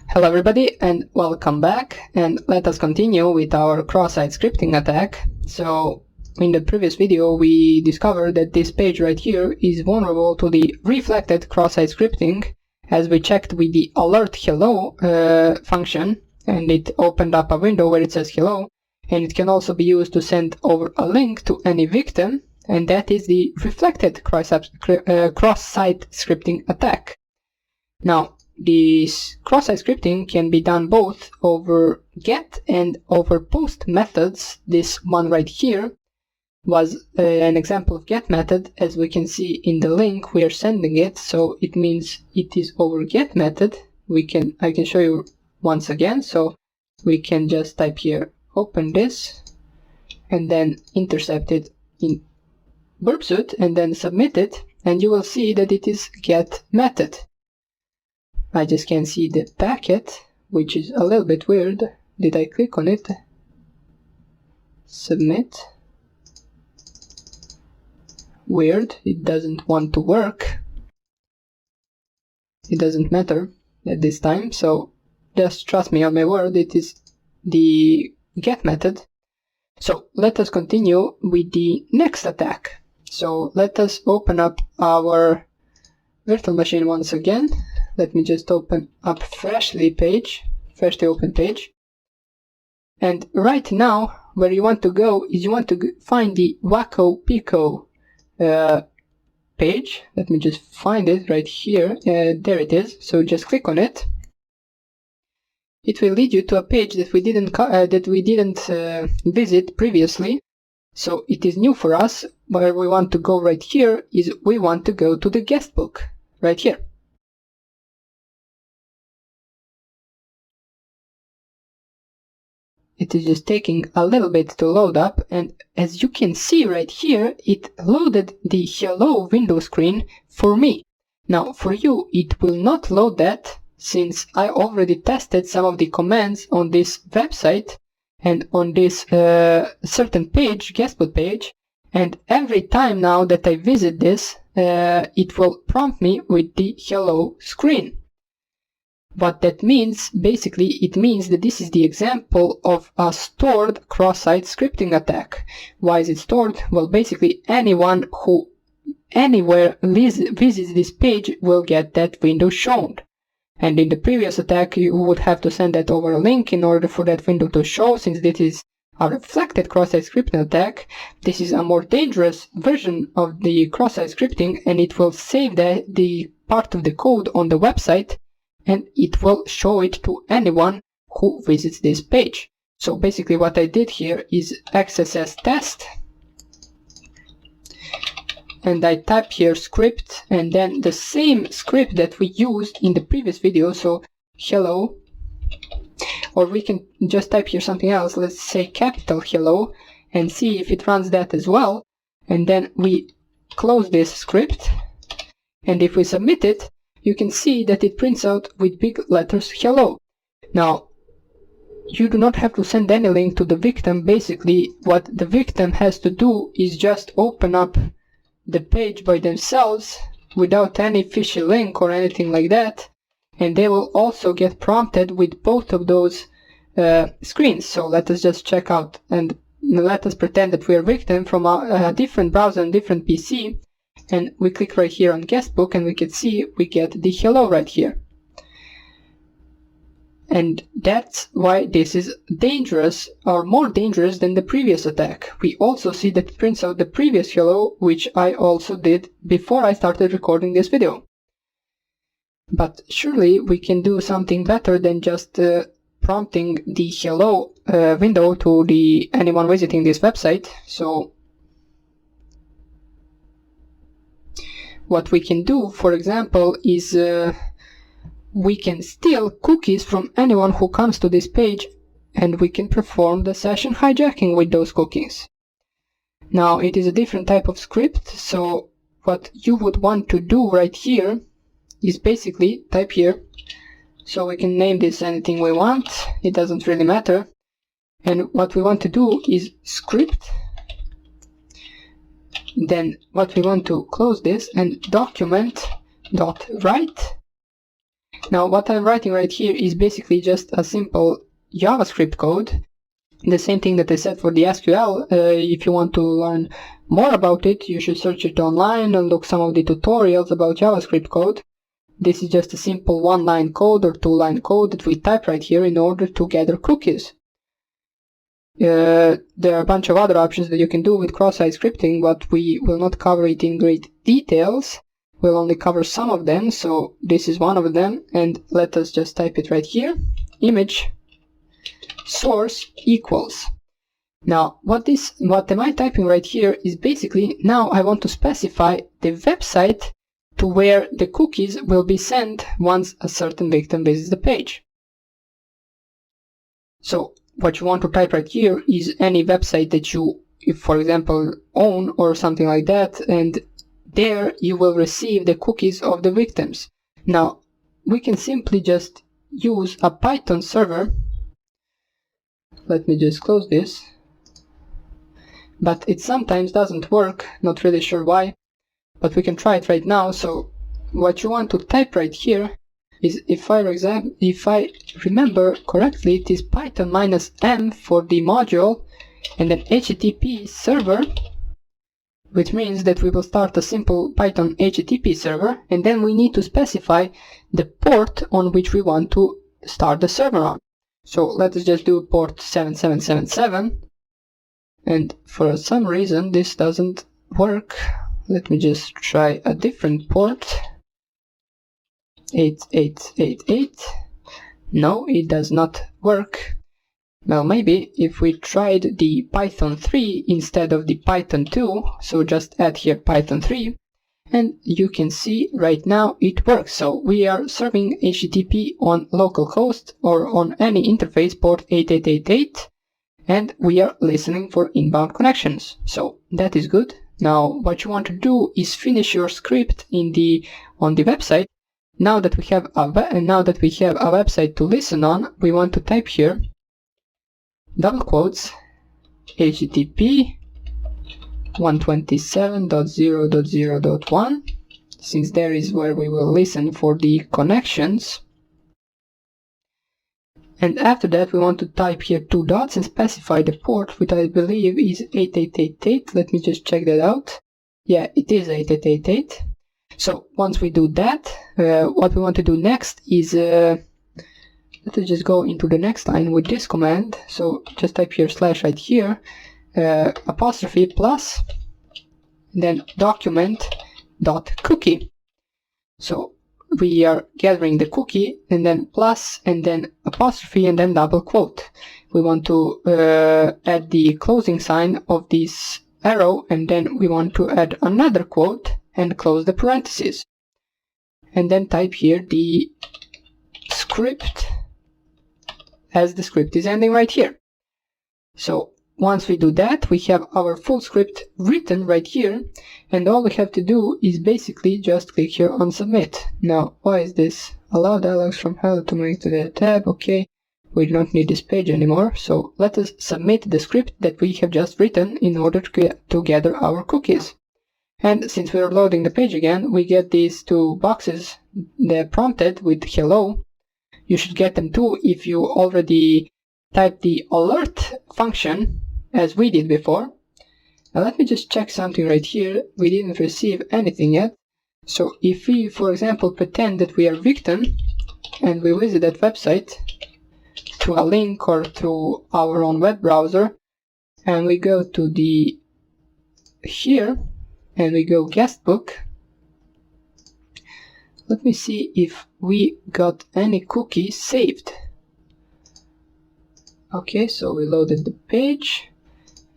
Hello everybody and welcome back, and let us continue with our cross-site scripting attack. So in the previous video we discovered that this page right here is vulnerable to the reflected cross-site scripting, as we checked with the alert hello function, and it opened up a window where it says hello, and it can also be used to send over a link to any victim, and that is the reflected cross-site scripting attack. Now, this cross-site scripting can be done both over get and over post methods. This one right here was an example of get method, as we can see in the link we are sending it, so it means it is over get method. I can show you once again, so we can just type here open this and then intercept it in burp suite and then submit it, and you will see that it is get method. I just can't see the packet, which is a little bit weird. Did I click on it? Submit. Weird, it doesn't want to work. It doesn't matter at this time, so just trust me on my word, it is the get method. So let us continue with the next attack. So let us open up our virtual machine once again. Let me just open up freshly open page. And right now, where you want to go is you want to find the Wacko Pico page. Let me just find it right here. There it is. So just click on it. It will lead you to a page that we didn't visit previously. So it is new for us. Where we want to go right here is we want to go to the guest book right here. It is just taking a little bit to load up, and as you can see right here, it loaded the hello window screen for me. Now for you it will not load that, since I already tested some of the commands on this website and on this certain page, guestbook page, and every time now that I visit this, it will prompt me with the hello screen. What that means, basically, it means that this is the example of a stored cross-site scripting attack. Why is it stored? Well, basically, anyone who anywhere visits this page will get that window shown. And in the previous attack, you would have to send that over a link in order for that window to show. Since this is a reflected cross-site scripting attack, this is a more dangerous version of the cross-site scripting, and it will save the part of the code on the website, and it will show it to anyone who visits this page. So basically what I did here is XSS test, and I type here script, and then the same script that we used in the previous video, so hello, or we can just type here something else, let's say capital hello, and see if it runs that as well, and then we close this script, and if we submit it, you can see that it prints out with big letters hello. Now, you do not have to send any link to the victim. Basically, what the victim has to do is just open up the page by themselves without any fishy link or anything like that, and they will also get prompted with both of those screens. So let us just check out, and let us pretend that we are victim from a different browser and different PC. And we click right here on guestbook, and we can see we get the hello right here. And that's why this is dangerous, or more dangerous than the previous attack. We also see that it prints out the previous hello, which I also did before I started recording this video. But surely we can do something better than just prompting the hello window to anyone visiting this website. So what we can do, for example, is we can steal cookies from anyone who comes to this page, and we can perform the session hijacking with those cookies. Now, it is a different type of script, so what you would want to do right here is basically type here, so we can name this anything we want, it doesn't really matter, and what we want to do is script. Then what we want to close this and document.write, Now what I'm writing right here is basically just a simple JavaScript code. The same thing that I said for the SQL. If you want to learn more about it, you should search it online and look some of the tutorials about JavaScript code. This is just a simple one-line code or two-line code that we type right here in order to gather cookies. There are a bunch of other options that you can do with cross-site scripting, but we will not cover it in great details. We'll only cover some of them, so this is one of them, and let us just type it right here. Image source equals. Now, what am I typing right here is basically, now I want to specify the website to where the cookies will be sent once a certain victim visits the page. So what you want to type right here is any website that you, if for example, own or something like that, and there you will receive the cookies of the victims. Now, we can simply just use a Python server. Let me just close this. But it sometimes doesn't work, not really sure why, but we can try it right now. So what you want to type right here is, if I remember correctly, it is Python -m for the module and then HTTP server, which means that we will start a simple Python HTTP server, and then we need to specify the port on which we want to start the server on. So let us just do port 7777, and for some reason this doesn't work. Let me just try a different port. 8888. No, it does not work. Well, maybe if we tried the Python 3 instead of the Python 2, so just add here Python 3, and you can see right now it works. So we are serving HTTP on localhost or on any interface port 8888, and we are listening for inbound connections. So that is good. Now what you want to do is finish your script on the website. Now that we have a website to listen on, we want to type here double quotes HTTP 127.0.0.1, since there is where we will listen for the connections. And after that we want to type here 2 dots and specify the port, which I believe is 8888. Let me just check that out. Yeah, it is 8888. So once we do that, what we want to do next is, let us just go into the next line with this command. So just type here slash right here, apostrophe plus, then document dot cookie. So we are gathering the cookie, and then plus, and then apostrophe, and then double quote. We want to add the closing sign of this arrow, and then we want to add another quote and close the parentheses. And then type here the script as the script is ending right here. So once we do that, we have our full script written right here, and all we have to do is basically just click here on submit. Now, why is this? Allow dialogues from help to make to the tab. Okay, we don't need this page anymore, so let us submit the script that we have just written in order to gather our cookies. And since we are loading the page again, we get these 2 boxes that prompted with hello. You should get them too if you already typed the alert function as we did before. Now let me just check something right here. We didn't receive anything yet. So if we, for example, pretend that we are victim and we visit that website through a link or through our own web browser, and we go to the here and we go guest book, let me see if we got any cookie saved. Okay, so we loaded the page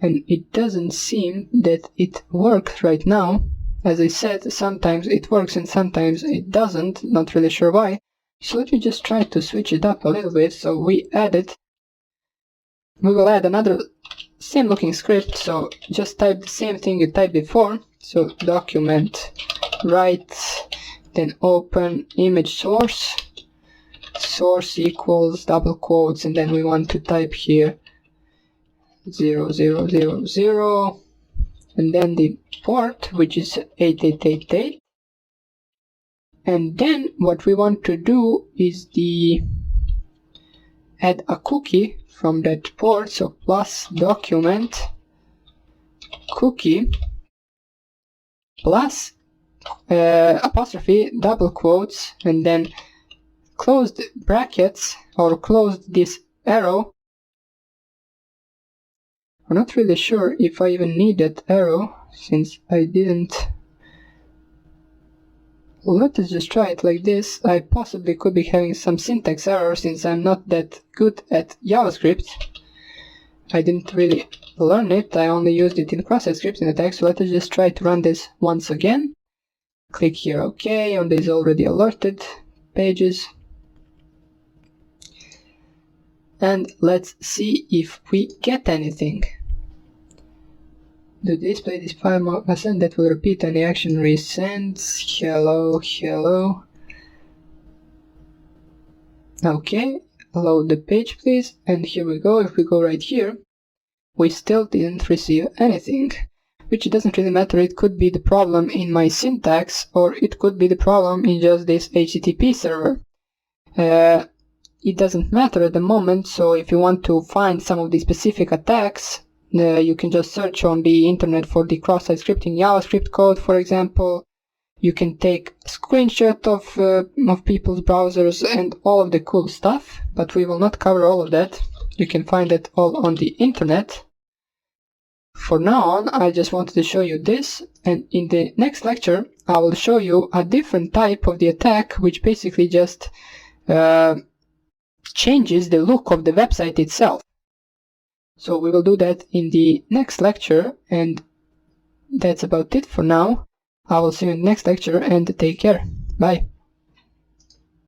and it doesn't seem that it worked right now. As I said, sometimes it works and sometimes it doesn't, not really sure why. So let me just try to switch it up a little bit. So we will add another same looking script, so just type the same thing you typed before. So document write, then open image source equals double quotes, and then we want to type here 0000, and then the port, which is 8888, And then what we want to do is add a cookie from that port, so plus document cookie plus apostrophe, double quotes, and then closed brackets, or closed this arrow. I'm not really sure if I even need that arrow, since I didn't. Let us just try it like this. I possibly could be having some syntax error since I'm not that good at JavaScript. I didn't really learn it, I only used it in cross-site scripting attack, so let us just try to run this once again. Click here OK on these already alerted pages. And let's see if we get anything. Do display this file message that will repeat any action resends. Hello, hello. Okay, load the page please, and here we go. If we go right here, we still didn't receive anything, which doesn't really matter. It could be the problem in my syntax, or it could be the problem in just this HTTP server. It doesn't matter at the moment, so if you want to find some of the specific attacks, you can just search on the internet for the cross-site scripting JavaScript code, for example. You can take a screenshot of people's browsers and all of the cool stuff, but we will not cover all of that. You can find it all on the internet. For now on, I just wanted to show you this, and in the next lecture, I will show you a different type of the attack, which basically just changes the look of the website itself. So we will do that in the next lecture, and that's about it for now. I will see you in the next lecture, and take care. Bye.